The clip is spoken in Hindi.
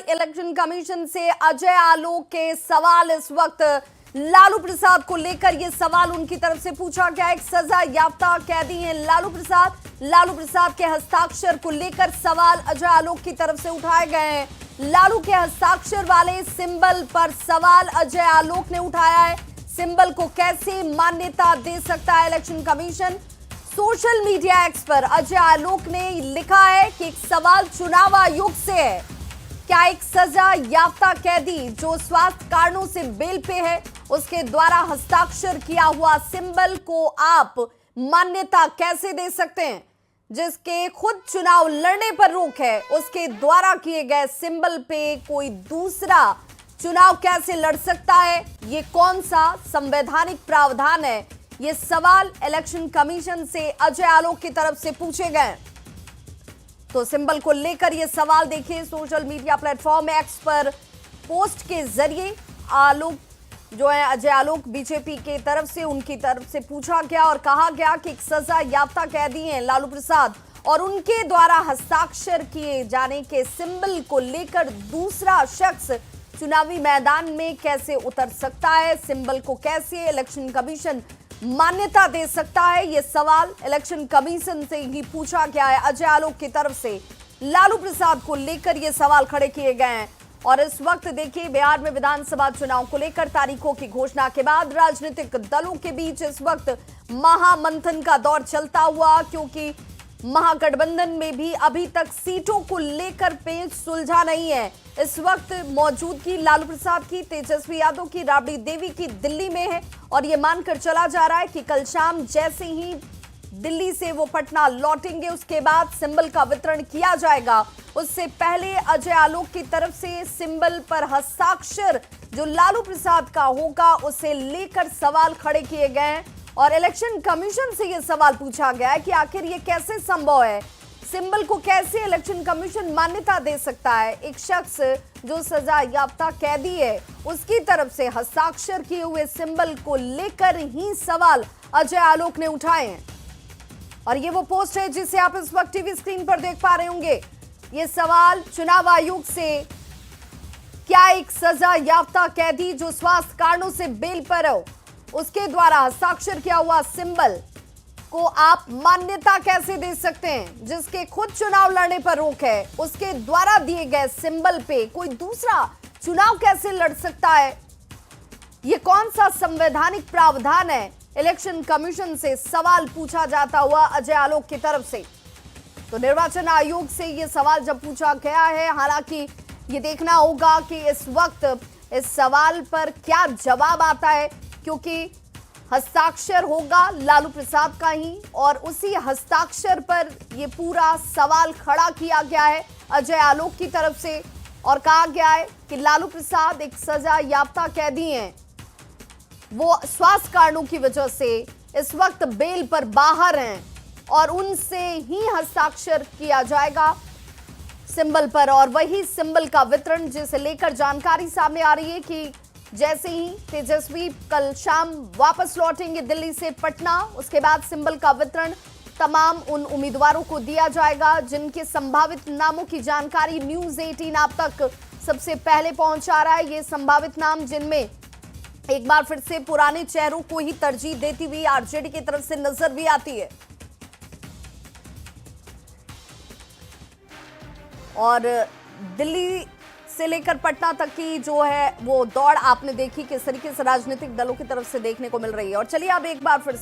इलेक्शन कमीशन से अजय आलोक के सवाल इस वक्त लालू प्रसाद को लेकर ये सवाल उनकी तरफ से पूछा गया। एक सजा याफ्ता कैदी हैं लालू प्रसाद के हस्ताक्षर को लेकर सवाल अजय आलोक की तरफ से उठाए गए हैं। लालू के हस्ताक्षर वाले सिंबल पर सवाल अजय आलोक ने उठाया है। सिंबल को कैसे मान्यता दे सकता है election commission? Social media x पर अजय आलोक ने लिखा है कि एक सवाल चुनाव आयोग से है। क्या एक सजा याफ्ता कैदी जो स्वास्थ्य कारणों से बेल पे है उसके द्वारा हस्ताक्षर किया हुआ सिंबल को आप मान्यता कैसे दे सकते हैं? जिसके खुद चुनाव लड़ने पर रोक है उसके द्वारा किए गए सिंबल पे कोई दूसरा चुनाव कैसे लड़ सकता है? ये कौन सा संवैधानिक प्रावधान है? ये सवाल इलेक्शन कमीशन से अजय आलोक की तरफ से पूछे गए। तो सिंबल को लेकर ये सवाल देखिए सोशल मीडिया प्लेटफॉर्म एक्स पर पोस्ट के जरिए अजय आलोक बीजेपी के तरफ से उनकी तरफ से पूछा गया और कहा गया कि एक सजा याफ्ता कैदी हैं लालू प्रसाद और उनके द्वारा हस्ताक्षर किए जाने के सिंबल को लेकर दूसरा शख्स चुनावी मैदान में कैसे उतर सकता है? सिंबल को कैसे इलेक्शन कमीशन मान्यता दे सकता है? यह सवाल इलेक्शन कमीशन से ही पूछा गया है। अजय आलोक की तरफ से लालू प्रसाद को लेकर यह सवाल खड़े किए गए हैं। और इस वक्त देखिए बिहार में विधानसभा चुनाव को लेकर तारीखों की घोषणा के बाद राजनीतिक दलों के बीच इस वक्त महामंथन का दौर चलता हुआ, क्योंकि महागठबंधन में भी अभी तक सीटों को लेकर पेच सुलझा नहीं है। इस वक्त मौजूदगी लालू प्रसाद की, तेजस्वी यादव की, राबड़ी देवी की दिल्ली में है और यह मानकर चला जा रहा है कि कल शाम जैसे ही दिल्ली से वो पटना लौटेंगे उसके बाद सिंबल का वितरण किया जाएगा। उससे पहले अजय आलोक की तरफ से सिंबल पर हस्ताक्षर जो लालू प्रसाद का होगा उसे लेकर सवाल खड़े किए गए हैं और इलेक्शन कमीशन से यह सवाल पूछा गया है कि आखिर ये कैसे संभव है? सिंबल को कैसे इलेक्शन कमीशन मान्यता दे सकता है? एक शख्स जो सजा याफ्ता कैदी है उसकी तरफ से हस्ताक्षर किए हुए सिंबल को लेकर ही सवाल अजय आलोक ने उठाए हैं। और ये वो पोस्ट है जिसे आप इस वक्त टीवी स्क्रीन पर देख पा रहे होंगे। ये सवाल चुनाव आयोग से, क्या एक सजा याफ्ता कैदी जो स्वास्थ्य कारणों से बेल पर हो उसके द्वारा हस्ताक्षर किया हुआ सिंबल को आप मान्यता कैसे दे सकते हैं? जिसके खुद चुनाव लड़ने पर रोक है उसके द्वारा दिए गए सिंबल पे कोई दूसरा चुनाव कैसे लड़ सकता है? ये कौन सा संवैधानिक प्रावधान है? इलेक्शन कमीशन से सवाल पूछा जाता हुआ अजय आलोक की तरफ से। तो निर्वाचन आयोग से यह सवाल जब पूछा गया है, हालांकि ये देखना होगा कि इस वक्त इस सवाल पर क्या जवाब आता है, क्योंकि हस्ताक्षर होगा लालू प्रसाद का ही और उसी हस्ताक्षर पर यह पूरा सवाल खड़ा किया गया है अजय आलोक की तरफ से और कहा गया है कि लालू प्रसाद एक सजा याफ्ता कैदी हैं, वो स्वास्थ्य कारणों की वजह से इस वक्त बेल पर बाहर हैं और उनसे ही हस्ताक्षर किया जाएगा सिंबल पर। और वही सिंबल का वितरण जिसे लेकर जानकारी सामने आ रही है कि जैसे ही तेजस्वी कल शाम वापस लौटेंगे दिल्ली से पटना, उसके बाद सिंबल का वितरण तमाम उन उम्मीदवारों को दिया जाएगा जिनके संभावित नामों की जानकारी न्यूज़ 18 आप तक सबसे पहले पहुंचा रहा है। ये संभावित नाम जिनमें एक बार फिर से पुराने चेहरों को ही तरजीह देती हुई आरजेडी की तरफ से नजर भी आती है। और दिल्ली से लेकर पटना तक की जो है वो दौड़ आपने देखी किस तरीके से राजनीतिक दलों की तरफ से देखने को मिल रही है। और चलिए अब एक बार फिर